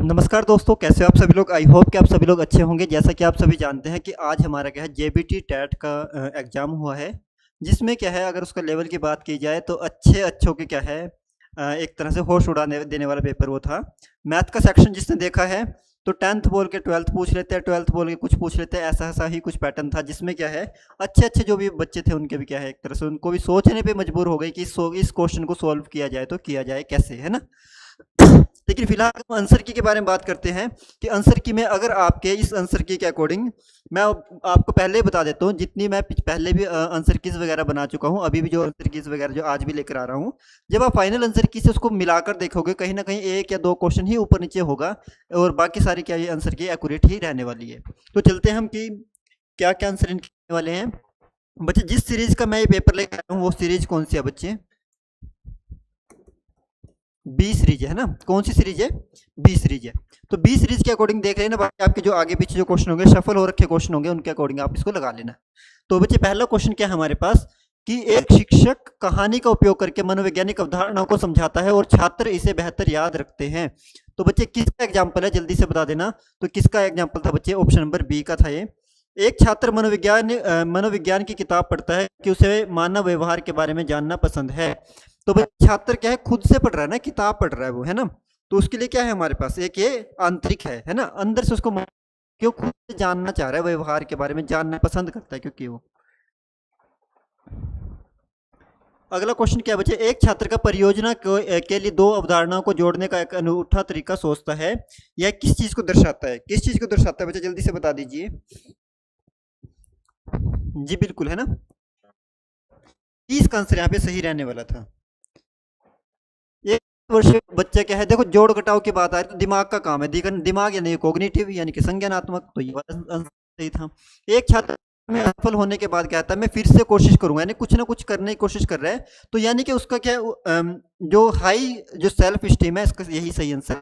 नमस्कार दोस्तों, कैसे हो आप सभी लोग। आई होप कि आप सभी लोग अच्छे होंगे। जैसा कि आप सभी जानते हैं कि आज हमारा क्या है, जेबीटी टेट का एग्ज़ाम हुआ है, जिसमें क्या है, अगर उसका लेवल की बात की जाए तो अच्छे अच्छों के क्या है, एक तरह से होश उड़ाने देने वाला पेपर वो था। मैथ का सेक्शन जिसने देखा है तो 10th बोल के 12th पूछ लेते हैं, 12th बोल के कुछ पूछ लेते हैं, ऐसा ऐसा ही कुछ पैटर्न था, जिसमें क्या है, अच्छे अच्छे जो भी बच्चे थे उनके भी क्या है, एक तरह से उनको भी सोचने पे मजबूर हो गई कि इस क्वेश्चन को सॉल्व किया जाए तो किया जाए कैसे, है ना। लेकिन फिलहाल हम आंसर की के बारे में बात करते हैं कि आंसर की में अगर आपके इस आंसर की के अकॉर्डिंग, मैं आपको पहले ही बता देता हूँ, जितनी मैं पहले भी आंसर कीज वगैरह बना चुका हूँ, अभी भी जो आंसर कीज वगैरह जो आज भी लेकर आ रहा हूँ, जब आप फाइनल आंसर की से उसको मिलाकर देखोगे, कहीं ना कहीं एक या दो क्वेश्चन ही ऊपर नीचे होगा और बाकी सारी क्या ये आंसर की एक्यूरेट ही रहने वाली है। तो चलते हैं हम कि क्या क्या आंसर इनके वाले हैं बच्चे। जिस सीरीज का मैं ये पेपर लेकर आया हूँ वो सीरीज कौन सी है बच्चे? बी सीरीज है ना। कौन सी सीरीज है? बी सीरीज है। तो बी सीरीज के अकॉर्डिंग देख लेना, बाकी आपके जो आगे पीछे जो क्वेश्चन होंगे, शफल हो रखे क्वेश्चन होंगे, उनके अकॉर्डिंग आप इसको लगा लेना। तो बच्चे पहला क्वेश्चन क्या है हमारे पास कि एक शिक्षक कहानी का उपयोग करके मनोवैज्ञानिक अवधारणाओं को समझाता है और छात्र इसे बेहतर याद रखते हैं। तो बच्चे किसका एग्जाम्पल है, जल्दी से बता देना। तो किसका एग्जाम्पल था बच्चे? ऑप्शन नंबर बी का था ये। एक छात्र मनोविज्ञान की किताब पढ़ता है कि उसे मानव व्यवहार के बारे में जानना पसंद है। तो भाई छात्र क्या है, खुद से पढ़ रहा है ना, किताब पढ़ रहा है वो, है ना। तो उसके लिए क्या है हमारे पास, एक ये आंतरिक है ना, अंदर से उसको क्यों खुद से जानना चाह रहा है, व्यवहार के बारे में जानना पसंद करता है क्योंकि वो। अगला क्वेश्चन क्या है बच्चे? एक छात्र का परियोजना के लिए दो अवधारणाओं को जोड़ने का एक अनूठा तरीका सोचता है। यह किस चीज को दर्शाता है? किस चीज को दर्शाता है बच्चे, जल्दी से बता दीजिए। जी बिल्कुल, है ना। 30 का आंसर यहाँ पे सही रहने वाला था। एक वर्ष बच्चा क्या है, देखो जोड़ घटाव की बात आ रही तो दिमाग का काम है, दिमाग यानी कॉग्निटिव यानी कि संज्ञानात्मक, तो ये वाला आंसर सही था। एक छात्र में असफल होने के बाद कहता है मैं फिर से कोशिश करूंगा, यानी कुछ ना कुछ करने की कोशिश कर रहा है, तो यानी कि उसका क्या है, जो हाई जो सेल्फ स्टीम है, इसका यही सही आंसर है।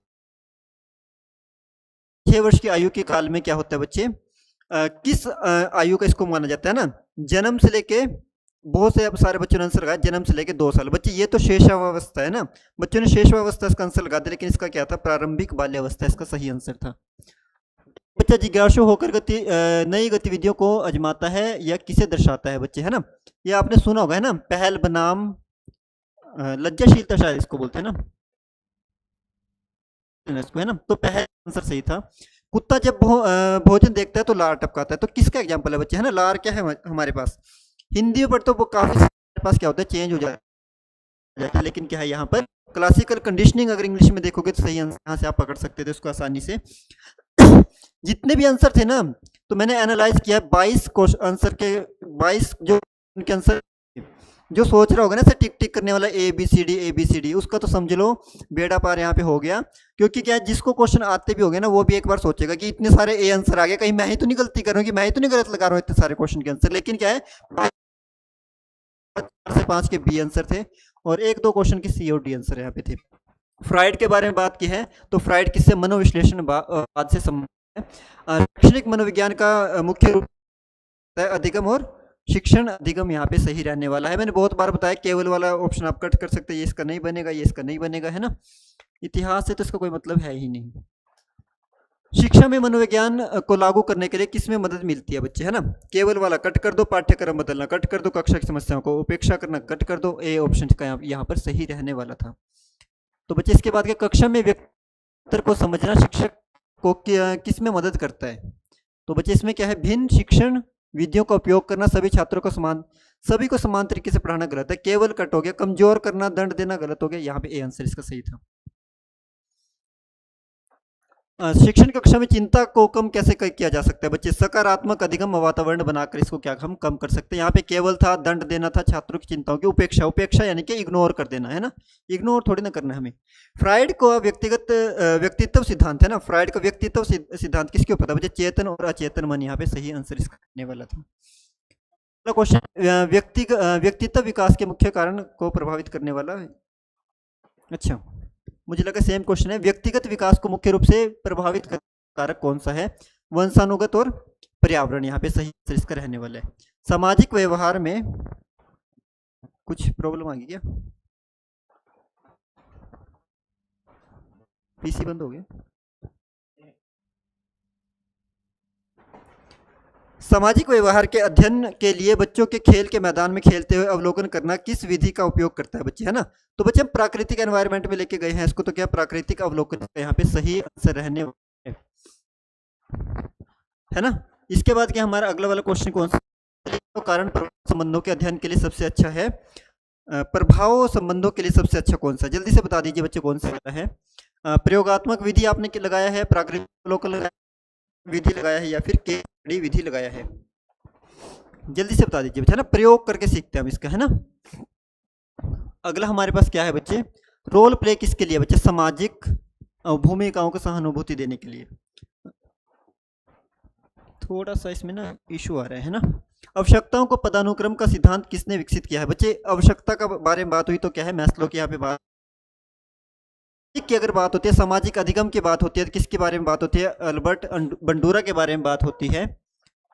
6 वर्ष की आयु के काल में क्या होता है बच्चे, किस आयु का इसको माना जाता है ना, जन्म से लेके, बहुत से अब सारे बच्चों ने आंसर लगाया जन्म से लेके 2 साल। बच्चे ये तो शेषावस्था है ना, बच्चों ने शेषावस्था इसका आंसर लगा दिया, लेकिन इसका क्या था, प्रारंभिक बाल्यावस्था इसका सही आंसर था। बच्चा जिज्ञासु होकर नई गतिविधियों को अजमाता है या किसे दर्शाता है बच्चे, है ना। ये आपने सुना होगा, है ना, पहल बनाम लज्जाशीलता शायद इसको बोलते हैं ना, इसको, है ना। तो पहल आंसर सही था। कुत्ता जब भोजन देखता है तो लार टपकाता है, तो किसका एग्जाम्पल है बच्चे, है ना। लार क्या है हमारे पास, हिंदी में तो वो काफी हमारे पास क्या होता है, चेंज हो जाता है, लेकिन क्या है यहाँ पर क्लासिकल कंडीशनिंग, अगर इंग्लिश में देखोगे तो सही आंसर यहाँ से आप पकड़ सकते थे उसको आसानी से। जितने भी आंसर थे ना, तो मैंने एनालाइज किया 22 आंसर के, 22 जो उनके आंसर, जो सोच रहा होगा ना, टिक टिक करने वाला ए बी सी डी, उसका तो समझ लो बेड़ा पार यहाँ पे हो गया। क्योंकि क्या है, जिसको क्वेश्चन आते भी होंगे ना, वो भी एक बार सोचेगा कि इतने सारे ए आंसर आ गए, कहीं मैं ही तो नहीं गलती कर रहा हूँ, कि मैं ही तो नहीं गलत लगा रहा हूँ इतने सारे क्वेश्चन के आंसर। लेकिन क्या है, 4 से 5 के बी आंसर थे और एक दो क्वेश्चन की सी और डी आंसर यहाँ पे थे। फ्राइड के बारे में बात की है तो फ्राइड किससे मनोविश्लेषण बाद से संबंधित है। शैक्षणिक मनोविज्ञान का मुख्य रूप है अधिगम और शिक्षण। अधिगम यहाँ पे सही रहने वाला है। मैंने बहुत बार बताया, केवल वाला ऑप्शन आप कट कर सकते हैं, ये इसका नहीं बनेगा, ये इसका नहीं बनेगा, है ना। इतिहास से तो इसका कोई मतलब है ही नहीं। शिक्षा में मनोविज्ञान को लागू करने के लिए किसमें मदद मिलती है बच्चे, है ना। केवल वाला कट कर दो, पाठ्यक्रम बदलना कट कर दो, कक्षा की समस्याओं को उपेक्षा करना कट कर दो, ए ऑप्शन का यहाँ पर सही रहने वाला था। तो बच्चे इसके बाद के कक्षा में व्यक्ति को समझना शिक्षक को किस में मदद करता है? तो बच्चे इसमें क्या है, भिन्न शिक्षण विधियों का उपयोग करना, सभी को समान तरीके से पढ़ाना गलत है, केवल कट हो गया, कमजोर करना, दंड देना गलत हो गया, यहाँ पे ए आंसर इसका सही था। शिक्षण कक्षा में चिंता को कम कैसे किया जा सकता है बच्चे? सकारात्मक अधिगम वातावरण बनाकर इसको क्या हम कम कर सकते हैं। यहाँ पे केवल था, दंड देना था, छात्रों की चिंताओं की उपेक्षा, उपेक्षा यानी कि इग्नोर कर देना, है ना। इग्नोर थोड़ी ना करना है हमें। फ्राइड को व्यक्तित्व सिद्धांत है ना, फ्राइड का व्यक्तित्व सिद्धांत किसके ऊपर था बच्चे? चेतन और अचेतन मन, यहाँ पे सही आंसर इसका आने वाला था। अगला क्वेश्चन, व्यक्तित्व विकास के मुख्य कारण को प्रभावित करने वाला है। अच्छा, मुझे लगा सेम क्वेश्चन है। व्यक्तिगत विकास को मुख्य रूप से प्रभावित कारक कौन सा है? वंशानुगत और पर्यावरण, यहाँ पे सही आंसर इसका रहने वाला है। सामाजिक व्यवहार में कुछ प्रॉब्लम आ गई क्या? पीसी बंद हो गया? सामाजिक व्यवहार के अध्ययन के लिए बच्चों के खेल के मैदान में खेलते हुए अवलोकन करना किस विधि का उपयोग करता है बच्चे, है ना। तो बच्चे हम प्राकृतिक एनवायरनमेंट में लेके गए हैं इसको, तो क्या प्राकृतिक अवलोकन का यहाँ पे सही आंसर रहने वाला है ना। इसके बाद क्या हमारा अगला वाला क्वेश्चन कौन सा, तो कारण प्रभाव संबंधों के अध्ययन के लिए सबसे अच्छा है, प्रभाव संबंधों के लिए सबसे अच्छा कौन सा, जल्दी से बता दीजिए बच्चे कौन सा है। प्रयोगात्मक विधि आपने लगाया है, प्राकृतिक अवलोकन विधि लगाया है, या फिर केस स्टडी विधि लगाया है, जल्दी से बता दीजिए बच्चे, है ना। प्रयोग करके सीखते हैं हम इसका, है ना। अगला हमारे पास क्या है बच्चे, रोल प्ले किसके लिए बच्चे, सामाजिक भूमिकाओं को सहानुभूति देने के लिए। थोड़ा सा इसमें ना इशू आ रहा है ना। आवश्यकताओं को पदानुक्रम का सिद्धांत किसने विकसित किया है बच्चे, आवश्यकता का बारे में बात हुई तो क्या है, मैस्लो की यहाँ पे बात की अगर बात होती है, सामाजिक अधिगम की बात होती है, तो किसके बारे में बात होती है, अल्बर्ट बंडूरा के बारे में बात होती है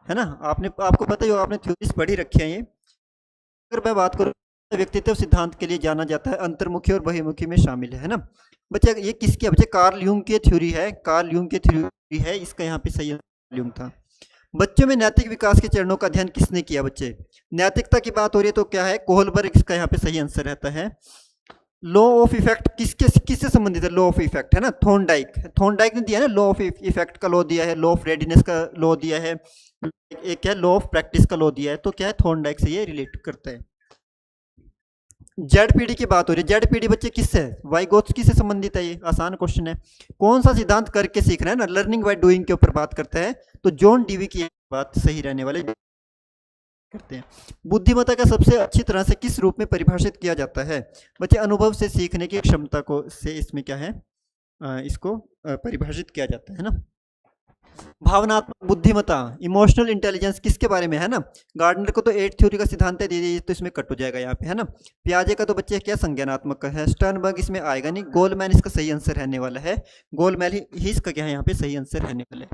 ना। आपको पता ही होगा, आपने थ्योरीज पढ़ी रखी है ये। अगर मैं बात करूँ, व्यक्तित्व सिद्धांत के लिए जाना जाता है, अंतर्मुखी और बहिर्मुखी में शामिल है ना बच्चे। ये किसकी है बच्चे, कार्ल यूंग की थ्योरी है, कार्ल यूंग की थ्योरी है, इसका यहाँ पे सही यूंग था। बच्चों में नैतिक विकास के चरणों का अध्ययन किसने किया बच्चे, नैतिकता की बात हो रही है तो क्या है, कोहलबर्ग इसका यहाँ पे सही आंसर रहता है। लॉ ऑफ इफेक्ट किससे संबंधित है, लॉ ऑफ इफेक्ट, है ना, थॉर्नडाइक ने दिया है ना, लॉ ऑफ इफेक्ट का लॉ दिया है, लॉ ऑफ रेडीनेस का लॉ दिया है, एक क्या है, लॉ ऑफ प्रैक्टिस का लॉ दिया है, तो क्या है, थॉर्नडाइक से ये रिलेट करता है। जेड पीढ़ी की बात हो रही है, जेड पीढ़ी बच्चे किससे है, वाइगोत्स्की से संबंधित है, ये आसान क्वेश्चन है। कौन सा सिद्धांत करके सीख रहे हैं ना, लर्निंग बाय डूइंग के ऊपर बात करता है, तो जॉन डीवी की बात सही रहने वाले करते हैं। बुद्धिमत्ता का सबसे अच्छी तरह से किस रूप में परिभाषित किया जाता है बच्चे, अनुभव से सीखने की क्षमता को से इसमें क्या है, इसको परिभाषित किया जाता है ना। भावनात्मक बुद्धिमत्ता, इमोशनल इंटेलिजेंस किसके बारे में है ना, गार्डनर को तो 8 थ्योरी का सिद्धांत दे दीजिए, तो इसमें कट हो जाएगा यहाँ पे, है ना। पियाजे का तो बच्चे क्या संज्ञानात्मक का है, स्टर्नबर्ग इसमें आएगा नहीं, गोलमैन इसका सही आंसर रहने वाला है, गोलमैन ही इसका क्या है यहाँ पे सही आंसर रहने वाला है।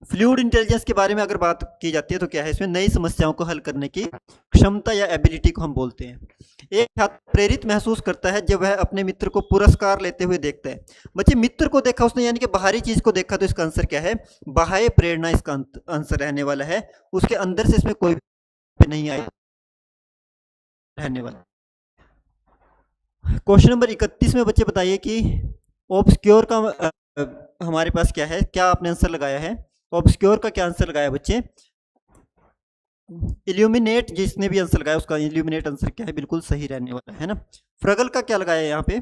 फ्लूइड इंटेलिजेंस के बारे में अगर बात की जाती है तो क्या है, इसमें नई समस्याओं को हल करने की क्षमता या एबिलिटी को हम बोलते हैं। एक छात्र प्रेरित महसूस करता है जब वह अपने मित्र को पुरस्कार लेते हुए देखता है बच्चे, मित्र को देखा उसने यानी कि बाहरी चीज को देखा, तो इसका आंसर क्या है, बाह्य प्रेरणा इसका आंसर रहने वाला है, उसके अंदर से इसमें कोई भी नहीं आया रहने वाला। क्वेश्चन नंबर 31 में बच्चे बताइए कि ऑब्सक्योर का हमारे पास क्या है, क्या आपने आंसर लगाया है, ऑब्सक्योर का क्या आंसर लगाया बच्चे, इल्यूमिनेट, जिसने भी आंसर लगाया उसका इल्यूमिनेट आंसर क्या है, बिल्कुल सही रहने वाला है ना। फ्रगल का क्या लगाया है यहाँ पे,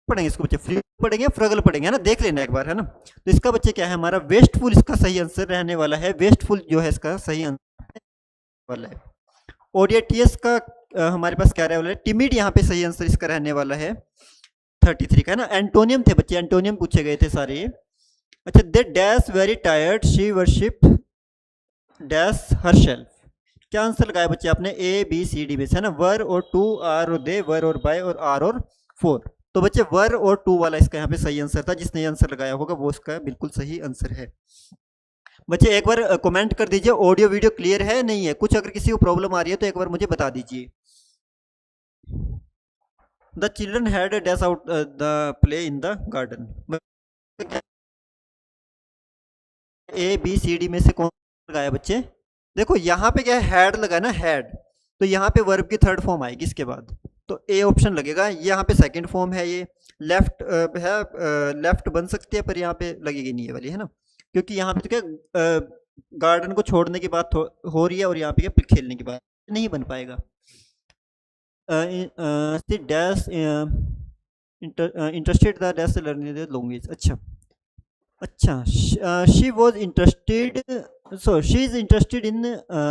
पढ़ेंगे इसको बच्चे, फ्री पढ़ेंगे फ्रगल पढ़ेंगे, है ना, देख लेना एक बार, है ना। तो इसका बच्चे क्या है हमारा, वेस्टफुल इसका सही आंसर रहने वाला है, वेस्टफुल जो है इसका सही आंसर वाला है। ओडियटियस का हमारे पास क्या रहने वाला है, टिमिड यहाँ पे सही आंसर इसका रहने वाला है 33 का, है ना। एंटोनियम थे बच्चे, एंटोनियम पूछे गए थे सारे ये। अच्छा, they dash very tired she worship dash herself, क्या आंसर लगाया बच्चे आपने, ए बी सी डी में से, है ना, वर और टू, आर और दे, वर और बाय, और आर और फोर, तो बच्चे वर और टू वाला इसका यहाँ पे सही आंसर था, जिसने आंसर लगाया होगा वो इसका बिल्कुल सही आंसर है। बच्चे एक बार कमेंट कर दीजिए ऑडियो वीडियो क्लियर है नहीं है, कुछ अगर किसी को प्रॉब्लम आ रही है तो एक बार मुझे बता दीजिए। The children had dash out the play in the garden, A B C D में से कौन लगाया बच्चे, देखो यहाँ पे क्या है, हैड लगा ना, हैड, तो यहाँ पे वर्ब की थर्ड फॉर्म आएगी इसके बाद, तो ए ऑप्शन लगेगा, यहाँ पे सेकंड फॉर्म है, ये लेफ्ट है, लेफ्ट बन सकती है पर यहाँ पे लगेगी नहीं ये वाली, है ना, क्योंकि यहाँ पे तो क्या गार्डन को छोड़ने की बात हो रही है, और यहाँ पे क्या खेलने की बात नहीं बन पाएगा। Dash interested the dash learning language, अच्छा, she was interested, so she is interested in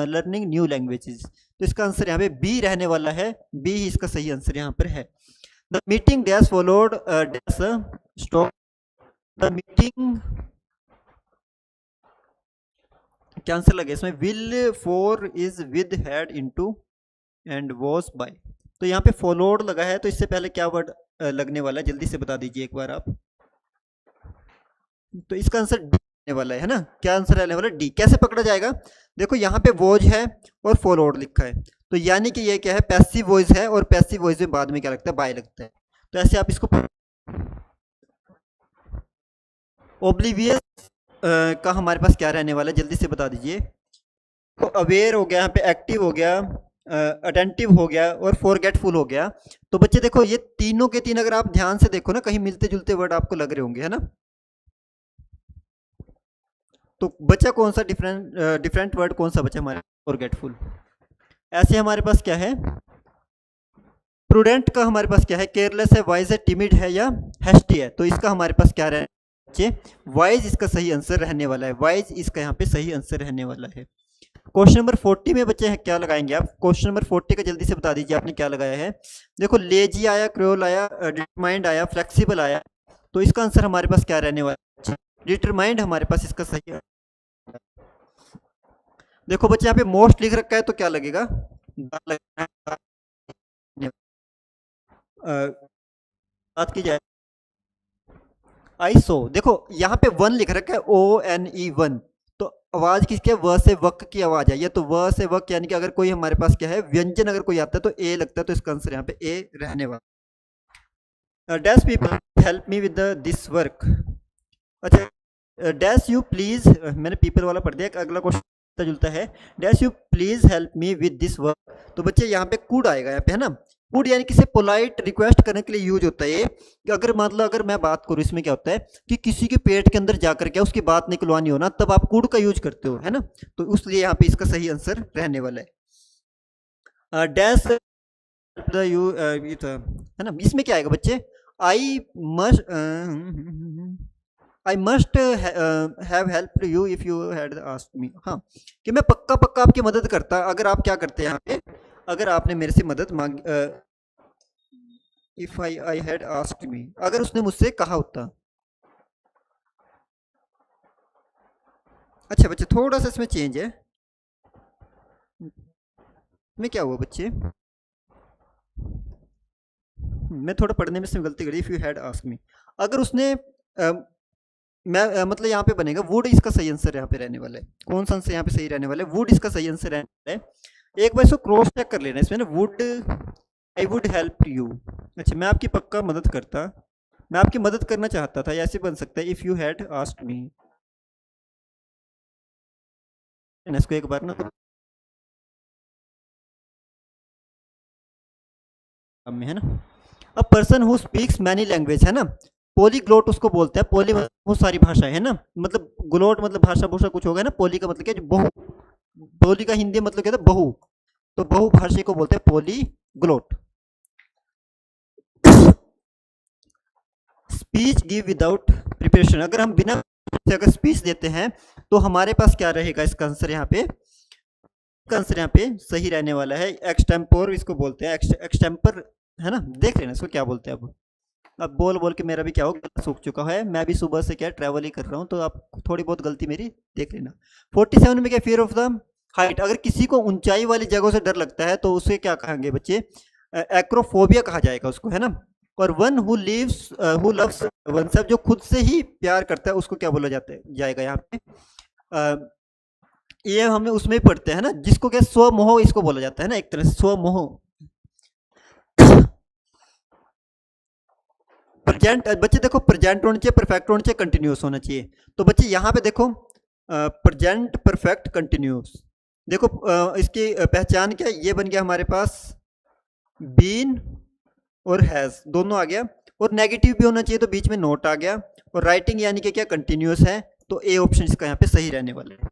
learning new languages, तो इसका आंसर यहाँ पे बी रहने वाला है, बी ही इसका सही आंसर यहाँ पर है। The meeting dash followed dash stop, the meeting क्या आंसर लगे इसमें, will for is with had into and was by, तो यहाँ पे फॉलोड लगा है, तो इससे पहले क्या वर्ड लगने वाला है, जल्दी से बता दीजिए एक बार आप, तो इसका आंसर डी रहने वाला है ना, क्या आंसर रहने वाला है, डी। कैसे पकड़ा जाएगा, देखो यहाँ पे वॉज है और फॉलोड लिखा है, तो यानी कि ये क्या है, पैसिव वॉइस है, और पैसिव वॉइस में बाद में क्या लगता है, बाय लगता है, तो ऐसे आप इसको ओब्लिवियस का हमारे पास क्या रहने वाला है, जल्दी से बता दीजिए। तो अवेयर हो गया, यहाँ पे एक्टिव हो गया, अटेंटिव हो गया और फॉरगेटफुल हो गया। तो बच्चे देखो ये तीनों के तीन अगर आप ध्यान से देखो ना, कहीं मिलते जुलते वर्ड आपको लग रहे होंगे, है ना। तो बच्चा कौन सा डिफरेंट डिफरेंट वर्ड कौन सा बचा हमारे, फॉरगेटफुल। ऐसे हमारे पास क्या है, प्रूडेंट का हमारे पास क्या है, केयरलेस है, वाइज है, टिमिड है या हेस्टी है। तो इसका हमारे पास क्या रहे बच्चे, वाइज इसका सही आंसर रहने वाला है, वाइज इसका यहाँ पे सही आंसर रहने वाला है। क्वेश्चन नंबर 40 में बच्चे क्या लगाएंगे आप, क्वेश्चन नंबर 40 का जल्दी से बता दीजिए आपने क्या लगाया है। देखो लेजी आया, क्रोल आया, डिटरमाइंड आया, फ्लेक्सिबल आया। तो इसका आंसर हमारे पास क्या रहने वाला है, डिटरमाइंड हमारे पास इसका सही है। देखो बच्चे यहाँ पे मोस्ट लिख रखा है तो क्या लगेगा, बात की जाए आईसो। देखो यहाँ पे वन लिख रखा है, ONE 1। तो आवाज किसकी है, व से वक की आवाज है, ये तो व से वक, यानी कि अगर कोई हमारे पास क्या है व्यंजन अगर कोई आता है तो ए लगता है, तो इसका आंसर यहाँ पे ए रहने वाला। Dash people help me with this work. अच्छा, डैश यू प्लीज, मैंने पीपल वाला पढ़ दिया, अगला क्वेश्चन जुलता है, dash you please help me with this work. तो बच्चे यहाँ पे कुड आएगा, यहाँ पे है ना, कुड यानी किसी पोलाइट रिक्वेस्ट करने के लिए यूज होता है ये। कि अगर मतलब अगर मैं बात करूँ इसमें क्या होता है कि किसी के पेट के अंदर जाकर के उसकी बात निकलवानी हो ना, तब आप कुड का यूज करते हो, है ना। तो इसलिए यहाँ पे इसका सही आंसर रहने वाला है। डैश द यू, है ना, इसमें क्या आएगा बच्चे, I must, I must have help you if you had asked me. हाँ, कि मैं पक्का पक्का आपकी मदद करता अगर आप क्या करते हैं यहाँ पे, अगर आपने मेरे से मदद मांगी, if I had asked me, अगर उसने मुझसे कहा होता। अच्छा बच्चे थोड़ा सा इसमें चेंज है, इसमें क्या हुआ बच्चे, मैं थोड़ा पढ़ने में इसमें गलती करी, if you had asked me, अगर उसने मैं मतलब यहाँ पे बनेगा वुड, इसका सही आंसर यहाँ पे रहने वाला है। कौन सा आंसर यहाँ पे सही रहने वाला है, वुड इसका सही आंसर रहने वाला है। एक बार इसको क्रॉस चेक कर लेना इसमें ना, would, I would help you. अच्छा, मैं आपकी पक्का मदद करता, मैं आपकी मदद करना चाहता था, ऐसे बन सकता है if you had asked me. इसको एक बार ना में, है ना। अब person who speaks many language, है ना, पोलीग्लोट उसको बोलते हैं, पोली मतलब बहुत सारी भाषाएं, है ना, मतलब ग्लोट मतलब भाषा भूषा कुछ होगा ना, पोली का मतलब क्या, जो बहु, पोली का हिंदी मतलब क्या था, बहु। तो बहुभाषी को बोलते हैं पोलीग्लोट। स्पीच गिव विदाउट प्रिपरेशन, अगर हम बिना अगर स्पीच देते हैं तो हमारे पास क्या रहेगा, इसका आंसर यहाँ पे, इसका आंसर यहाँ पे सही रहने वाला है, एक्सटेम्पोर इसको बोलते हैं, एक्सटेम्पर, है ना। देख लेना इसको क्या बोलते हैं। अब बोल बोल के मेरा भी क्या हो, गला सूख चुका है, मैं भी सुबह से क्या ट्रैवल ही कर रहा हूँ, तो आप थोड़ी बहुत गलती मेरी देख लेना। 47 में क्या, फियर ऑफ द हाइट, अगर किसी को ऊंचाई वाली जगहों से डर लगता है तो उसे क्या कहेंगे बच्चे, एक्रोफोबिया कहा जाएगा उसको, है ना। और one who lives who loves oneself, जो खुद से ही प्यार करता है उसको क्या बोला जाता है जाएगा यहाँ पे, ये हमें उसमें ही पढ़ते हैं ना, जिसको क्या स्वमोह इसको बोला जाता है ना, एक तरह से स्वमोह। प्रेजेंट बच्चे देखो, प्रेजेंट होना चाहिए, परफेक्ट होना चाहिए, कंटिन्यूस होना चाहिए। तो बच्चे यहाँ पे देखो प्रेजेंट परफेक्ट कंटिन्यूस, देखो इसकी पहचान क्या है, ये बन गया हमारे पास बीन और हैज दोनों आ गया, और नेगेटिव भी होना चाहिए तो बीच में नोट आ गया, और राइटिंग यानी कि क्या कंटिन्यूस है, तो ए ऑप्शन इसका यहाँ पे सही रहने वाला है।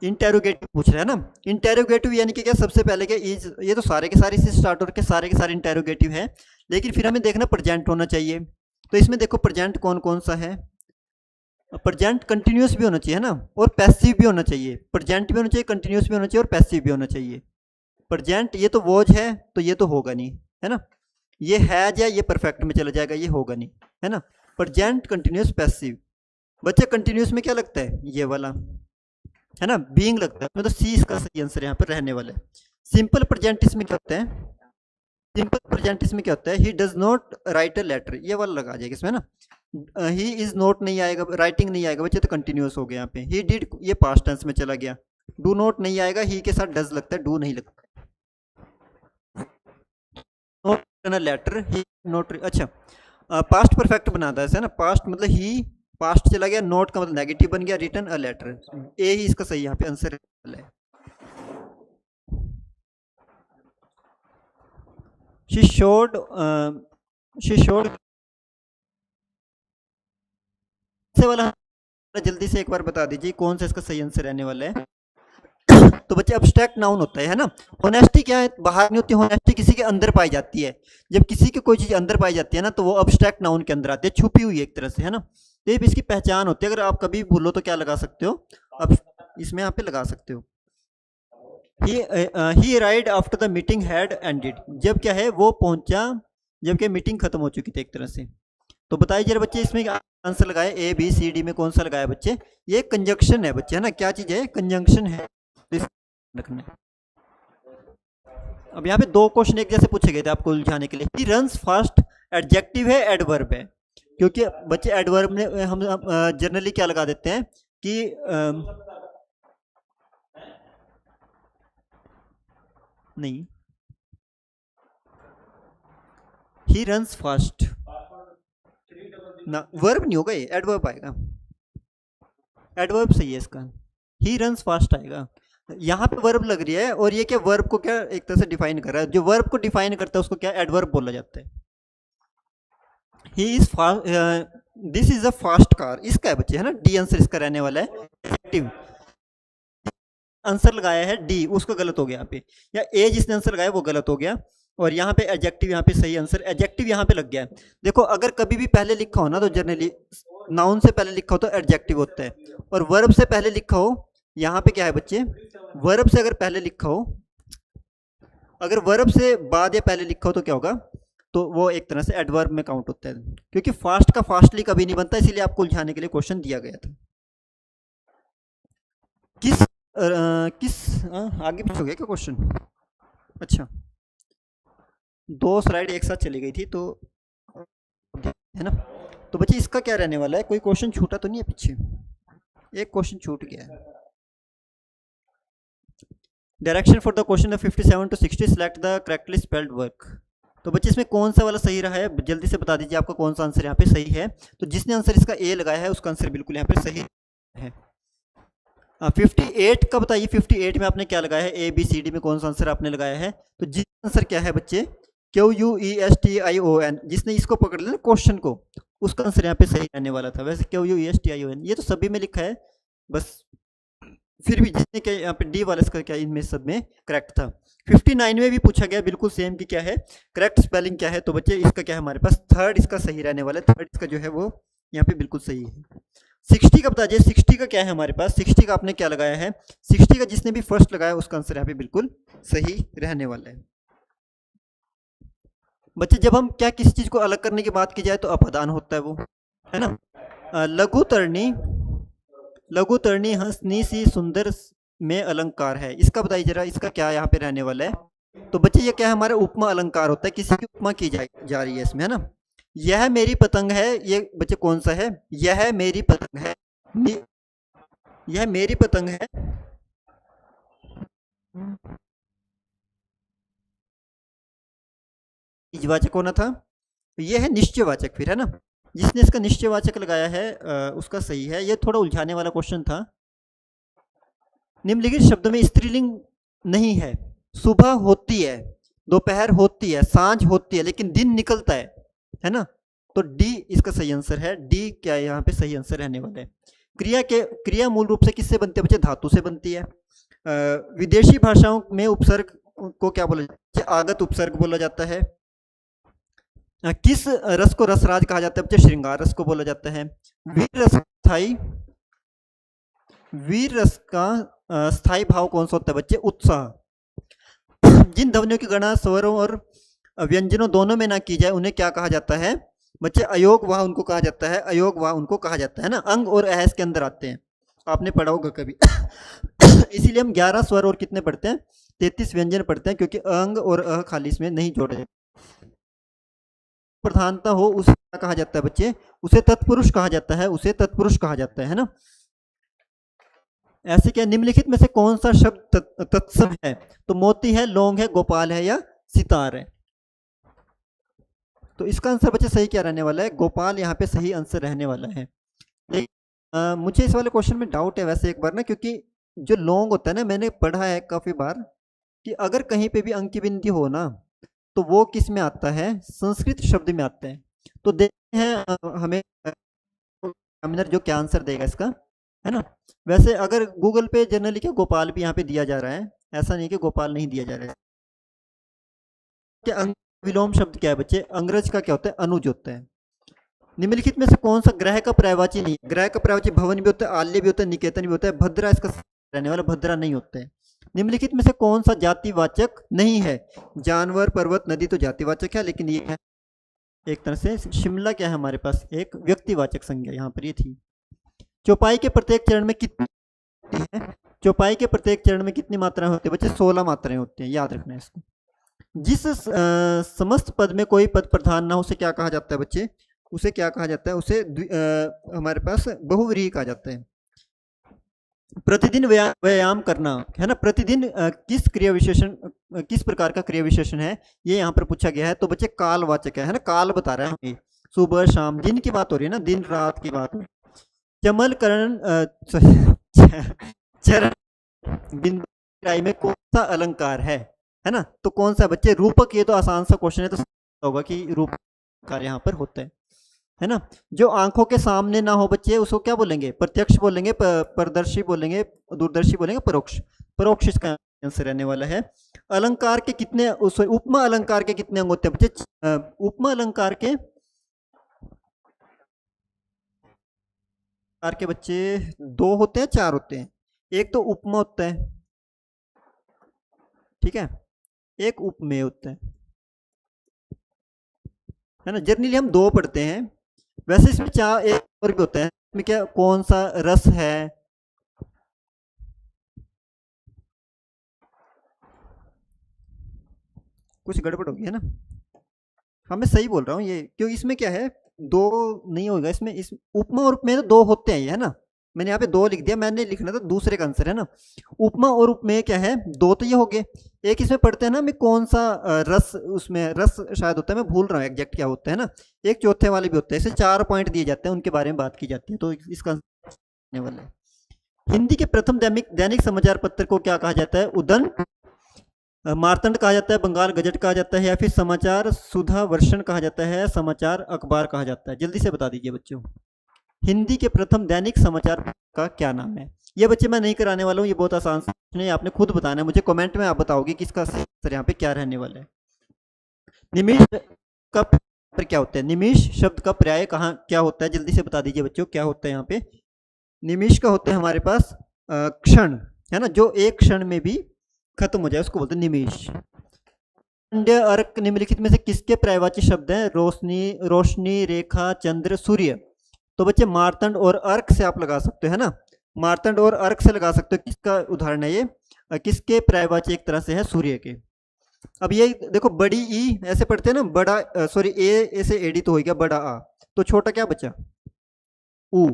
इंटेरोगेटिव पूछ रहे हैं ना, इंटेरोगेटिव यानी कि क्या, सबसे पहले क्या इज, ये तो सारे के सारे से स्टार्ट होकर के सारे इंटेरोगेटिव हैं, लेकिन फिर हमें देखना प्रेजेंट होना चाहिए। तो इसमें देखो प्रेजेंट कौन कौन सा है, प्रेजेंट कंटिन्यूस भी होना चाहिए, है ना, और पैसिव भी होना चाहिए, प्रेजेंट भी होना चाहिए, कंटिन्यूस भी होना चाहिए और पैसिव भी होना चाहिए। प्रेजेंट ये तो वॉज है तो ये तो होगा नहीं, है ना, ये हैज है ये परफेक्ट में चला जाएगा, ये होगा नहीं, है ना। प्रेजेंट कंटिन्यूस पैसिव, बच्चे कंटिन्यूस में क्या लगता है, ये वाला, है ना, बीइंग लगता है, मतलब सी इसका सही आंसर यहाँ पर रहने वाला है। सिंपल प्रेजेंट इसमें क्या होता है, सिंपल प्रेजेंट इसमें क्या होता है, he does not write a letter, ये वाला लगा जाएगा इसमें ना, ही इज नॉट नहीं आएगा, राइटिंग नहीं आएगा बच्चे, तो कंटिन्यूस हो गया यहाँ पे। ही डिड ये पास्ट टेंस में चला गया, डू नॉट नहीं आएगा, ही के साथ डज लगता है, डू नहीं लगता। लेटर ही नोट, अच्छा पास्ट परफेक्ट बनाता है ऐसे ना, पास्ट मतलब ही पास्ट चला गया, नोट का मतलब नेगेटिव बन गया, रिटर्न अ लेटर, ए ही इसका सही यहाँ पे आंसर है। शी शोड शी शोड से वाला जल्दी से एक बार बता दीजिए कौन सा इसका सही आंसर रहने वाला है। तो बच्चे अब्स्ट्रैक्ट नाउन होता है ना। होनेस्टी क्या है, बाहर नहीं होती, होनेस्टी किसी के अंदर पाई जाती है। जब किसी की कोई चीज अंदर पाई जाती है ना तो वो अब्स्ट्रैक्ट नाउन के अंदर आती है, छुपी हुई एक तरह से, है ना। तो ये इसकी पहचान होती है। अगर आप कभी भूलो तो क्या लगा सकते हो, अब इसमें यहाँ पे लगा सकते हो। He ride after the meeting had ended, जब क्या है वो पहुंचा जब क्या मीटिंग खत्म हो चुकी थी एक तरह से। तो बताइए जरा बच्चे इसमें आंसर लगाए, ए बी सी डी में कौन सा लगाया बच्चे। ये कंजंक्शन है बच्चे, है ना, क्या चीज है, कंजंक्शन है। रखना है। अब यहाँ पे दो क्वेश्चन एक जैसे पूछे गए थे आपको उलझाने के लिए। ही रन्स फास्ट एडजेक्टिव है एडवर्ब है, क्योंकि बच्चे एडवर्ब में हम जनरली क्या लगा देते हैं कि नहीं, ही रन्स फास्ट ना, वर्ब नहीं होगा, ये एडवर्ब आएगा, एडवर्ब सही है इसका, ही रन्स फास्ट आएगा। यहाँ पे वर्ब लग रही है और ये क्या वर्ब को क्या एक तरह से डिफाइन कर रहा है, जो वर्ब को डिफाइन करता है उसको क्या एडवर्ब बोला जाता है। He is fast, this is a fast car, इसका है बच्चे, है ना, डी आंसर इसका रहने वाला है। एक्टिव आंसर लगाया है डी, उसका गलत हो गया यहाँ पे, या ए जिसने आंसर लगाया वो गलत हो गया। और यहाँ पे एडजेक्टिव, यहाँ पे सही आंसर एडजेक्टिव यहाँ पे लग गया है। देखो अगर कभी भी पहले लिखा हो ना तो जनरली नाउन से पहले लिखा हो तो एडजेक्टिव होता है, और वर्ब से पहले लिखा हो, यहाँ पे क्या है बच्चे, वर्ब से अगर पहले लिखा हो, अगर वर्ब से बाद या पहले लिखा हो तो क्या होगा, तो वो एक तरह से एडवर्ब में काउंट होता है, क्योंकि फास्ट का फास्टली कभी नहीं बनता, इसीलिए आपको उलझाने के लिए क्वेश्चन दिया गया था। किस आगे पीछे हो गया क्या क्वेश्चन, अच्छा दो स्लाइड एक साथ चली गई थी तो, है ना। तो बच्चे इसका क्या रहने वाला है, कोई क्वेश्चन छूटा तो नहीं है पीछे, एक क्वेश्चन छूट गया है। Direction for the question 57 to 60, select the correctly spelled work. तो बच्चे इसमें कौन सा वाला सही रहा है, जल्दी से बता दीजिए आपका कौन सा आंसर यहाँ पे सही है। तो जिसने आंसर इसका ए लगाया है उसका आंसर बिल्कुल यहाँ पे सही है। 58 का बताइए, 58 में आपने क्या लगाया है, ए बी सी डी में कौन सा आंसर आपने लगाया है। तो जिस आंसर क्या है बच्चे, QUESTION, जिसने इसको पकड़ लिया क्वेश्चन को, उसका आंसर यहाँ पे सही रहने वाला था। वैसे QUESTION ये तो सभी में लिखा है, बस फिर भी जिसने क्या यहाँ पे डी वाले इसका क्या इनमें सब में करेक्ट था। 59 में भी पूछा गया बिल्कुल सेम कि क्या है करेक्ट स्पेलिंग क्या है। तो बच्चे इसका क्या है हमारे पास, थर्ड इसका सही रहने वाला है, थर्ड इसका जो है वो यहाँ पे बिल्कुल सही है। 60 का बताइए, 60 का क्या है हमारे पास, 60 का आपने क्या लगाया है, 60 का जिसने भी फर्स्ट लगाया उसका आंसर यहाँ पे बिल्कुल सही रहने वाला है। बच्चे जब हम क्या किसी चीज को अलग करने की बात की जाए तो अपदान होता है वो, है ना। लघु तरणी हंसनी सी सुंदर में अलंकार है, इसका बताइए जरा, इसका क्या यहाँ पे रहने वाला है। तो बच्चे ये क्या है हमारा उपमा अलंकार होता है, किसी की उपमा की जा रही है इसमें, है ना। यह मेरी पतंग है, ये बच्चे कौन सा है, यह मेरी पतंग है, यह मेरी पतंग है, निजवाचक होना था, यह है निश्चयवाचक फिर, है ना। जिसने इसका निश्चयवाचक लगाया है उसका सही है। ये थोड़ा उलझाने वाला क्वेश्चन था। निम्नलिखित शब्द में स्त्रीलिंग नहीं है, सुबह होती है, दोपहर होती है, सांझ होती है, लेकिन दिन निकलता है ना। तो डी इसका सही आंसर है, डी क्या है यहाँ पे सही आंसर रहने वाला है। क्रिया मूल रूप से किससे बनती है बच्चे, धातु से बनती है। विदेशी भाषाओं में उपसर्ग को क्या बोला जाता है, आगत उपसर्ग बोला जाता है। किस रस को रसराज कहा जाता है बच्चे, श्रृंगार रस को बोला जाता है। वीर रस का स्थायी भाव कौन सा होता है बच्चे, उत्साह। जिन ध्वनियों की गणना स्वरों और व्यंजनों दोनों में ना की जाए उन्हें क्या कहा जाता है बच्चे, अयोग वाह उनको कहा जाता है, अयोग वाह उनको कहा जाता है ना। अंग और अहस के अंदर आते हैं, आपने पढ़ा होगा कभी। इसीलिए हम 11 स्वर और कितने पढ़ते हैं, 33 व्यंजन पढ़ते हैं, क्योंकि अंग और अह खाली इसमें नहीं जोड़े जाते। प्रधानता हो उसे क्या कहा जाता है बच्चे, उसे तत्पुरुष कहा जाता है, उसे तत्पुरुष कहा जाता है ना। ऐसे क्या निम्नलिखित में से कौन सा शब्द तत्सम है, तो मोती है, लौंग है, गोपाल है या सितार है। तो इसका आंसर बच्चे सही क्या रहने वाला है? गोपाल यहाँ पे सही आंसर रहने वाला है। मुझे इस वाले क्वेश्चन में डाउट है वैसे एक बार ना, क्योंकि जो लॉन्ग होता है ना, मैंने पढ़ा है काफ़ी बार कि अगर कहीं पे भी अंकी बिंदी हो ना, तो वो किस में आता है? संस्कृत शब्द में आता है। तो देखते हैं हमें एग्जामिनर जो क्या आंसर देगा इसका, है ना। वैसे अगर गूगल पे जनरली क्या गोपाल भी यहाँ पे दिया जा रहा है, ऐसा नहीं कि गोपाल नहीं दिया जा रहा है। कि विलोम शब्द क्या है बच्चे? अंग्रेज का क्या होता है? अनुज होता है। निम्नलिखित में से कौन सा ग्रह का पर्यायवाची नहीं है? ग्रह का पर्यायवाची भवन भी होता है, आल्य भी होता है, निकेतन भी होता है, भद्रा इसका रहने वाला, भद्रा नहीं होता है। निम्नलिखित में से कौन सा जातिवाचक नहीं है? जानवर, पर्वत, नदी तो जातिवाचक है, लेकिन ये है एक तरह से शिमला क्या है हमारे पास? एक व्यक्तिवाचक संज्ञा यहाँ पर ये थी। चौपाई के प्रत्येक चरण में कितनी है? चौपाई के प्रत्येक चरण में कितनी मात्राएं होती है बच्चे? 16 मात्राएं होती हैं, याद रखना है इसको। जिस समस्त पद में कोई पद प्रधान ना हो उसे क्या कहा जाता है बच्चे? उसे क्या कहा जाता है? उसे हमारे पास बहुव्रीहि कहा जाता है। प्रतिदिन व्यायाम करना, है ना। प्रतिदिन किस क्रिया विशेषण, किस प्रकार का क्रिया विशेषण है? ये यहाँ पर पूछा गया है। तो बच्चे कालवाचक है ना, काल बता रहा है हमें। सुबह शाम, दिन की बात हो रही है ना, दिन रात की बात। चमल करण चरण बिंदु में कौन सा अलंकार है ना। तो कौन सा बच्चे? रूपक। ये तो आसान सा क्वेश्चन है, तो होगा कि रूपक यहाँ पर होता है ना। जो आंखों के सामने ना हो बच्चे, उसको क्या बोलेंगे? प्रत्यक्ष बोलेंगे, पारदर्शी बोलेंगे, दूरदर्शी बोलेंगे, परोक्ष। परोक्ष इसका आंसर रहने वाला है। अलंकार के कितने, उपमा अलंकार के कितने अंग होते हैं बच्चे? उपमा अलंकार के बच्चे 2 होते हैं, 4 होते हैं। एक तो उपमा होता है, ठीक है, एक उपमेय होता है ना। जर्नली हम 2 पढ़ते हैं, वैसे इसमें 4 एक और भी होता है। इसमें क्या, कौन सा रस है? कुछ गड़बड़ होगी है ना। हाँ मैं सही बोल रहा हूँ ये, क्योंकि इसमें क्या है, 2 नहीं होगा इसमें। इस उपमा और उपमेय तो 2 होते हैं ये, है ना। मैंने यहाँ पे 2 लिख दिया, मैंने लिखना था दूसरे का आंसर, है ना। उपमा और उपमेय क्या है? 2 तो ये हो गए। एक इसमें पढ़ते हैं ना, मैं कौन सा रस, उसमें रस शायद होता है, मैं भूल रहा हूँ एग्जैक्ट क्या होता है ना। एक चौथे वाले भी होते हैं, इसे 4 पॉइंट दिए जाते हैं, उनके बारे में बात की जाती है। तो इसका आने वाला है। हिंदी के प्रथम दैनिक समाचार पत्र को क्या कहा जाता है? उदन, मार्तंड कहा जाता है, बंगाल गजट कहा जाता है, या फिर समाचार सुधा वर्षन कहा जाता है, समाचार अखबार कहा जाता है? जल्दी से बता दीजिए बच्चों, हिंदी के प्रथम दैनिक समाचार का क्या नाम है? ये बच्चे मैं नहीं कराने वाला हूँ, ये बहुत आसान है, आपने खुद बताना है मुझे। कमेंट में आप बताओगे कि इसका आंसर यहाँ पे क्या रहने वाला है। निमिष का क्या होता है? निमिष शब्द का पर्याय कहाँ क्या होता है? जल्दी से बता दीजिए बच्चों, क्या होता है यहाँ पे? निमिष का होता है हमारे पास क्षण, है ना, जो एक क्षण में भी खत्म हो जाए उसको बोलते हैं निमिष। अर्क निम्नलिखित में से किसके पर्यायवाची शब्द हैं? रोशनी, रोशनी, रेखा, चंद्र, सूर्य। तो बच्चे मार्तंड और अर्क से आप लगा सकते हो, है ना। मार्तंड और अर्क से लगा सकते हो। किसका उदाहरण है ये? किसके पर्यायवाची एक तरह से है? सूर्य के। अब ये देखो, बड़ी ई ऐसे पढ़ते हैं ना, बड़ा सॉरी ए से एडी तो हो गया, बड़ा आ, तो छोटा क्या बचा? ऊ।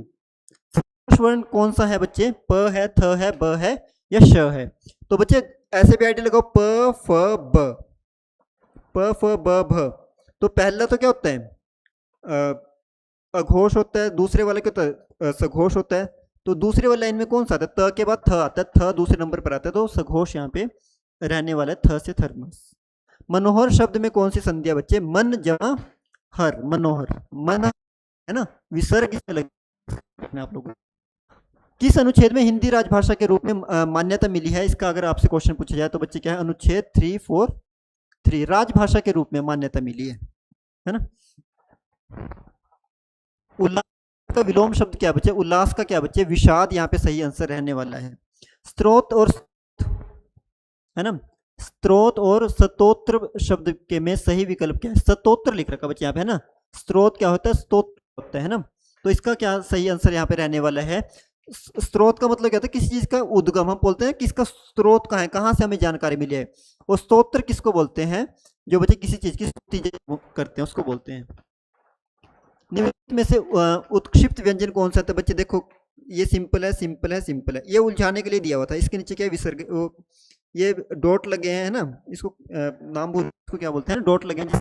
वर्ण कौन सा है बच्चे? प है, थ है, ब है, या श है? तो बच्चे ऐसे भी आइडिया लगाओ, प फ ब, प फ ब भ। तो पहला तो क्या होता है? अघोष होता है। दूसरे वाले क्या होता है? सघोष होता है। तो दूसरे वाले लाइन में कौन सा आता है? त के बाद थ आता है, थ दूसरे नंबर पर आता है, तो सघोष यहाँ पे रहने वाला है, थ से थर्मस। मनोहर शब्द में कौन सी संध्या बच्चे? मन जमा हर, मनोहर, मन, है ना, विसर्ग इसमें लगना आप लोगों को। किस अनुच्छेद में हिंदी राजभाषा के रूप में मान्यता मिली है? इसका अगर आपसे क्वेश्चन पूछा जाए तो बच्चे क्या है? अनुच्छेद 343 राजभाषा के रूप में मान्यता मिली है ना। उल्लास का विलोम शब्द क्या बच्चे? उल्लास का क्या बच्चे? विषाद यहाँ पे सही आंसर रहने वाला है। स्त्रोत और, है ना, स्त्रोत और स्तोत्र शब्द के में सही विकल्प क्या है? स्तोत्र लिख रखा बच्चे यहाँ पे, है ना। स्त्रोत क्या होता है? स्तोत्र होता है ना। तो इसका क्या सही आंसर यहाँ पे रहने वाला है? स्त्रोत का मतलब क्या होता है? किसी चीज का उद्गम, हम बोलते हैं किसका स्त्रोत कहाँ है, कहाँ से हमें जानकारी मिली है। और स्तोत्र किसको बोलते हैं? जो बच्चे किसी चीज की स्तुति करते हैं उसको बोलते हैं। निम्नलिखित में से उत्क्षिप्त व्यंजन कौन सा था बच्चे? देखो ये सिंपल है, सिंपल है, सिंपल है, ये उलझाने के लिए दिया हुआ था। इसके नीचे क्या विसर्ग, ये डॉट लगे हैं ना, इसको नाम बोल, इसको क्या बोलते हैं? डॉट लगे हैं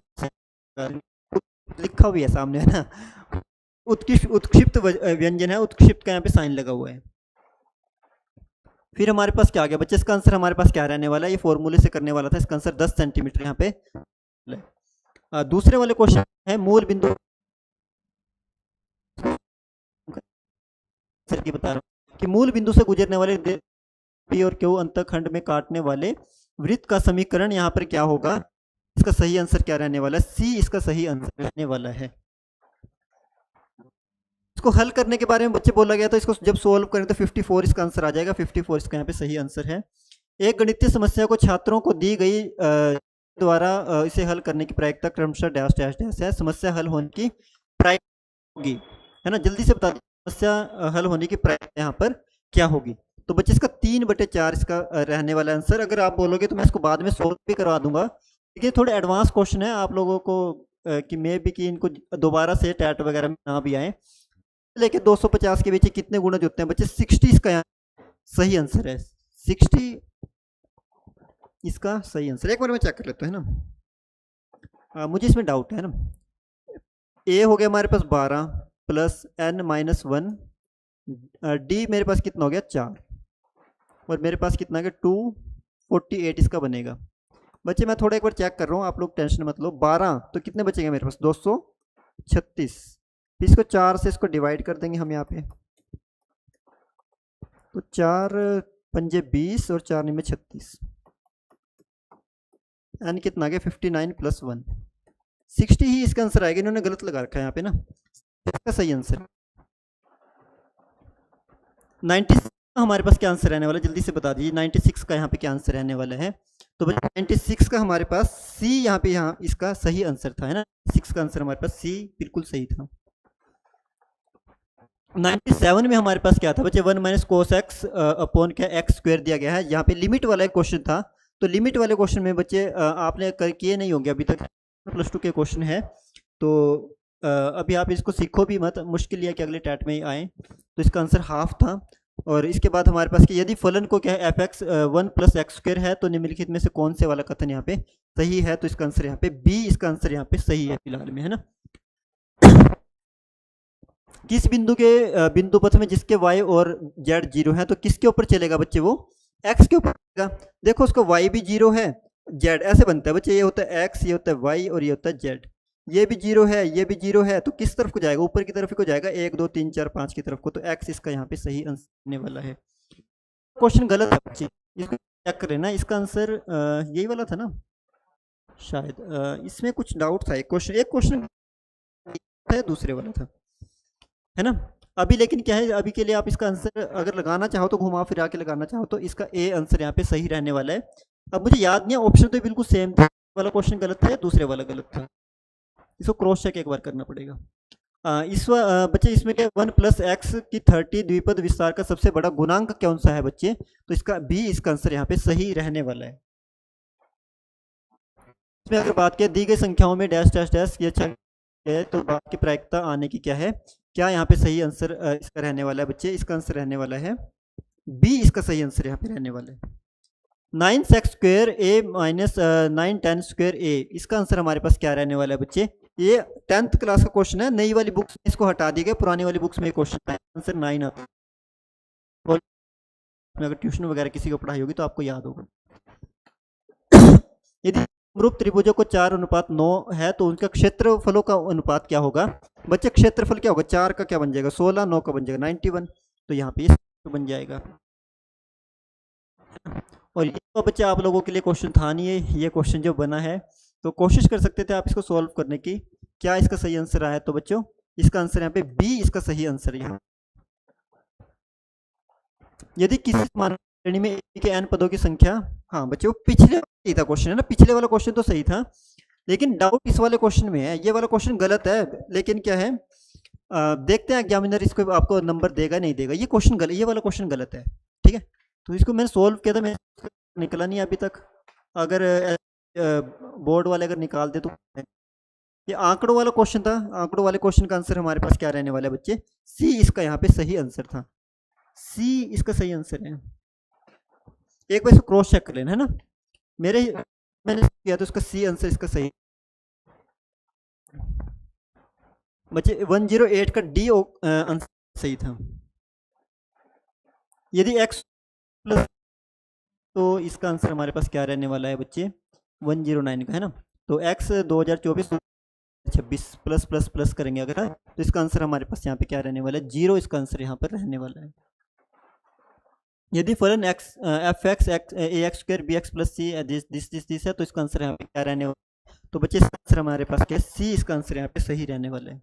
लिखा भी है सामने, है ना। उत्क्षिप्त व्यंजन है, उत्क्षिप्त का यहाँ पे साइन लगा हुआ है। फिर हमारे पास क्या आ गया बच्चे, इसका आंसर हमारे पास क्या रहने वाला है, ये फॉर्मूले से करने वाला था, इसका आंसर 10 सेंटीमीटर यहाँ पे। दूसरे वाले क्वेश्चन है मूल बिंदु सर की बता रहा हूँ कि मूल बिंदु से गुजरने वाले पी और क्यू अंतखंड में काटने वाले वृत्त का समीकरण यहाँ पर क्या होगा, इसका सही आंसर क्या रहने वाला है, सी इसका सही आंसर रहने वाला है। इसको हल करने के बारे में बच्चे बोला गया, तो इसको जब सोल्व करें तो 54 इसका आंसर आ जाएगा, 54 इसका यहाँ पे सही आंसर है। एक गणितीय समस्या को छात्रों को दी गई द्वारा इसे हल करने की प्रायिकता क्रमशः डैश डैश डैश है, समस्या हल होने की प्रायिकता होगी, है ना, जल्दी से बता दें समस्या हल होने की प्रायिकता यहाँ पर क्या होगी। तो बच्चे इसका 3/4 इसका रहने वाला आंसर, अगर आप बोलोगे तो मैं इसको बाद में सोल्व भी करवा दूंगा, लेकिन थोड़े एडवांस क्वेश्चन है आप लोगों को कि मे भी कि इनको दोबारा से टैट वगैरह में ना भी आए। लेके 250 के बीच कितने गुणज होते हैं बच्चे, 60 इसका यहाँ सही आंसर है, 60 इसका सही आंसर। एक बार मैं चेक कर लेता हूँ, है ना, मुझे इसमें डाउट है ना। ए हो गया हमारे पास 12 प्लस n-1, डी मेरे पास कितना हो गया 4, और मेरे पास कितना गया 248 इसका बनेगा। बच्चे मैं थोड़ा एक बार चेक कर रहा हूँ, आप लोग टेंशन मत लो। 12 तो कितने बचेंगे मेरे पास 236, फिर इसको 4 से इसको डिवाइड कर देंगे हम यहाँ पे, तो 4 पंजे 20 और 4 में 36, एन कितना आ गया 59 प्लस 1, 60 ही इसका आंसर आएगा। इन्होंने गलत लगा रखा है यहाँ पे ना, इसका सही आंसर 96 हमारे पास क्या आंसर रहने वाला है, जल्दी से बता दीजिए 96 का यहाँ पे क्या आंसर रहने वाला है। तो 96 का हमारे पास सी यहाँ पे, यहाँ इसका सही आंसर था, है ना, 6 का आंसर हमारे पास सी बिल्कुल सही था। 97 में हमारे पास क्या था बच्चे, 1 माइनस कोस एक्स अपॉन क्या एक्स स्क्वायर दिया गया है। यहाँ पे लिमिट वाला एक क्वेश्चन था, तो लिमिट वाले क्वेश्चन में बच्चे आपने किए नहीं होंगे अभी तक, +2 के क्वेश्चन है, तो अभी आप इसको सीखो भी मत, मुश्किल है कि अगले टैट में ही आए। तो इसका आंसर हाफ था। और इसके बाद हमारे पास कि यदि फलन को क्या है f(x) 1 + x² है, तो निम्नलिखित में से कौन से वाला कथन यहाँ पे सही है, तो इसका आंसर यहाँ पे बी इसका आंसर यहाँ पे सही है फिलहाल में, है ना। किस बिंदु के बिंदु पथ में जिसके y और z 0 है, तो किसके ऊपर चलेगा बच्चे, वो x के ऊपर चलेगा। देखो उसका y भी 0 है, z ऐसे बनता है बच्चे, ये होता है x, ये होता है y और ये होता है z, ये भी 0 है, ये भी 0 है, तो किस तरफ को जाएगा, ऊपर की तरफ को जाएगा, 1 2 3 4 5 की तरफ को, तो x इसका यहाँ पे सही आंसर आने वाला है। क्वेश्चन गलत है बच्चे, इसको चेक कर लेना, इसका आंसर यही वाला था ना शायद, इसमें कुछ डाउट था, एक क्वेश्चन है, दूसरे वाला था, है ना। अभी लेकिन क्या है, अभी के लिए आप इसका आंसर अगर लगाना चाहो तो घुमा फिरा के लगाना चाहो तो इसका ए आंसर यहाँ पे सही रहने वाला है। अब मुझे याद नहीं है, ऑप्शन तो बिल्कुल सेम था, वाला क्वेश्चन गलत था या दूसरे वाला गलत था, इसको क्रॉस चेक एक बार करना पड़ेगा। बच्चे इसमें क्या 1 + x की 30 द्विपद विस्तार का सबसे बड़ा गुणांक कौन सा है बच्चे, तो इसका बी इसका आंसर यहाँ पे सही रहने वाला है। इसमें अगर बात किया दी गई संख्याओं में डैश डैश डैश ये अच्छा है, तो बात की प्रायिकता आने की क्या है, क्या यहाँ पे सही आंसर इसका रहने वाला है बच्चे, इसका आंसर रहने वाला है बी इसका सही आंसर यहाँ पे रहने वाला है। 9x² a - 9tan² a, इसका आंसर हमारे पास क्या रहने वाला है बच्चे, ये 10th क्लास का क्वेश्चन है, नई वाली बुक्स में इसको हटा दिया गया, पुरानी वाली बुक्स में क्वेश्चन है, आंसर 9 आता है। अगर ट्यूशन वगैरह किसी को पढ़ाई होगी तो आपको याद होगा। यदि समरूप त्रिभुजों को 4:9 है, तो उनका क्षेत्रफलों का अनुपात क्या होगा बच्चे, क्षेत्रफल क्या होगा, 4 का क्या बन जाएगा 16, 9 का बन जाएगा 91, तो यहाँ पे बन जाएगा। और ये तो बच्चे आप लोगों के लिए क्वेश्चन था नहीं है, ये क्वेश्चन जो बना है, तो कोशिश कर सकते थे आप इसको सॉल्व करने की, क्या इसका सही आंसर आया, तो बच्चों इसका आंसर यहाँ पे बी इसका सही आंसर है। यदि किसी समान श्रेणी में a के n पदों की संख्या, हाँ बच्चों पिछले सही था क्वेश्चन, है ना, पिछले वाला क्वेश्चन तो सही था, लेकिन डाउट इस वाले क्वेश्चन में है, ये वाला क्वेश्चन गलत है, लेकिन क्या है देखते हैं एग्जामिनर इसको आपको नंबर देगा नहीं देगा, ये क्वेश्चन गलत, ये वाला क्वेश्चन गलत है, ठीक है। तो इसको मैंने सोल्व किया था, मैं निकला नहीं अभी तक, अगर बोर्ड वाले अगर निकाल दे तो। ये आंकड़ों वाला क्वेश्चन था, आंकड़ों वाले क्वेश्चन का आंसर हमारे पास क्या रहने वाला है बच्चे, सी इसका यहाँ पे सही आंसर था, सी इसका सही आंसर है। एक बार इसको क्रॉस चेक कर लेना, है ना, मैंने किया तो इसका सी आंसर इसका सही। बच्चे 108 का डी आंसर सही था। यदि x प्लस, तो इसका आंसर हमारे पास क्या रहने वाला है बच्चे, 109 का है ना। तो x 2024 26 प्लस प्लस प्लस करेंगे अगर, है तो इसका आंसर हमारे पास यहाँ पे क्या रहने वाला है, 0 इसका आंसर यहाँ पर रहने वाला है। यदि फलन x F X A X square B X plus C this है, तो इसका आंसर यहाँ पे क्या रहने वाला है, तो बच्चे इसका आंसर हमारे पास क्या है, सी इसका आंसर यहाँ पे सही रहने वाला है।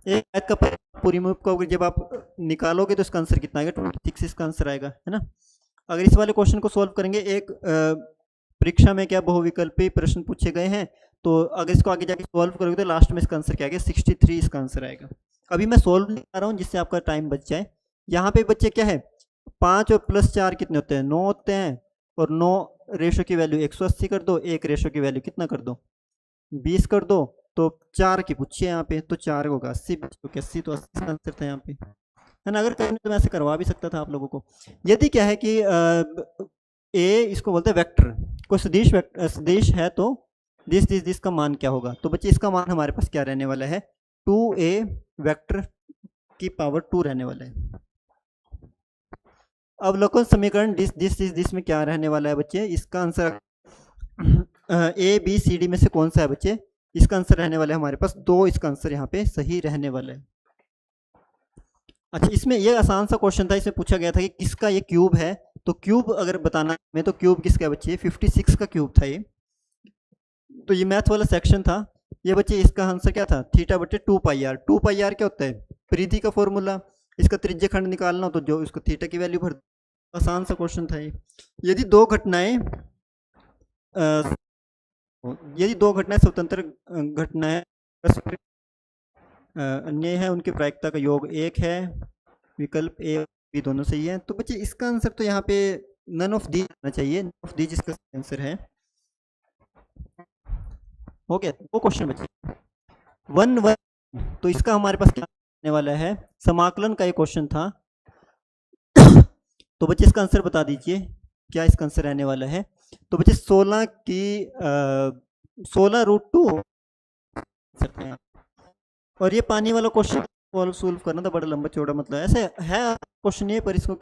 एक मैथ का पूरी मूव को जब आप निकालोगे तो इसका आंसर कितना आएगा, 26 इसका आंसर आएगा, है ना। अगर इस वाले क्वेश्चन को सॉल्व करेंगे, एक परीक्षा में क्या बहुविकल्पी प्रश्न पूछे गए हैं, तो अगर इसको आगे जाके सॉल्व करोगे तो लास्ट में इसका आंसर क्या आएगा, 63 इसका आंसर आएगा। अभी मैं सॉल्व नहीं कर रहा हूँ जिससे आपका टाइम बच जाए। यहाँ पे बच्चे क्या है, 5 और प्लस 4 कितने होते हैं, 9 होते हैं, और 9 रेशो की वैल्यू 180 कर दो, 1 रेशो की वैल्यू कितना कर दो, 20 कर दो, तो 4 की पूछिए यहाँ पे, तो 4 होगा 80, 80 तो 80 का आंसर था यहाँ पे, है ना। अगर करने तो मैं ऐसे करवा भी सकता था आप लोगों को। यदि क्या है कि ए इसको बोलते हैं वेक्टर, कोई सदिश है तो दिस का मान क्या होगा, तो बच्चे इसका मान हमारे पास क्या रहने वाला है, 2a वेक्टर की पावर 2 रहने वाला है। अवलोकन समीकरण दिस में क्या रहने वाला है बच्चे, इसका answer A B C D में से कौन सा है बच्चे, इसका आंसर रहने वाला है हमारे पास 2, इसका आंसर यहाँ पे सही रहने वाला है। अच्छा, इसमें ये आसान सा क्वेश्चन था, इसमें पूछा गया था कि किसका ये क्यूब है, तो क्यूब अगर बताना में, तो क्यूब किसका है बच्चे, 56 का क्यूब था ये। तो ये मैथ वाला सेक्शन था ये बच्चे, इसका आंसर क्या था, थीटा बटे 2 पाई आर। 2 पाई आर क्या होता है, परिधि का फॉर्मूला, इसका त्रिज्य खंड निकालना हो तो जो इसको थीटा की वैल्यू भर, आसान सा क्वेश्चन था ये। यदि दो घटनाएं स्वतंत्र घटनाएं अन्य है, उनकी प्रायिकता का योग 1 है, विकल्प ए बी दोनों सही है। तो बच्चे इसका आंसर तो यहाँ पे नन ऑफ दीज आना चाहिए, नन ऑफ दीज इसका आंसर है। हो गया वो क्वेश्चन बच्चे 1 तो इसका हमारे पास क्या आने वाला है, समाकलन का एक क्वेश्चन था। तो बच्चे इसका आंसर बता दीजिए क्या इसका आंसर रहने वाला है, तो बच्चे 16 की 16√2, और ये पानी वाला क्वेश्चन सोल्व करना था, बड़ा लंबा चौड़ा, मतलब ऐसे है क्वेश्चन ये, पर इसको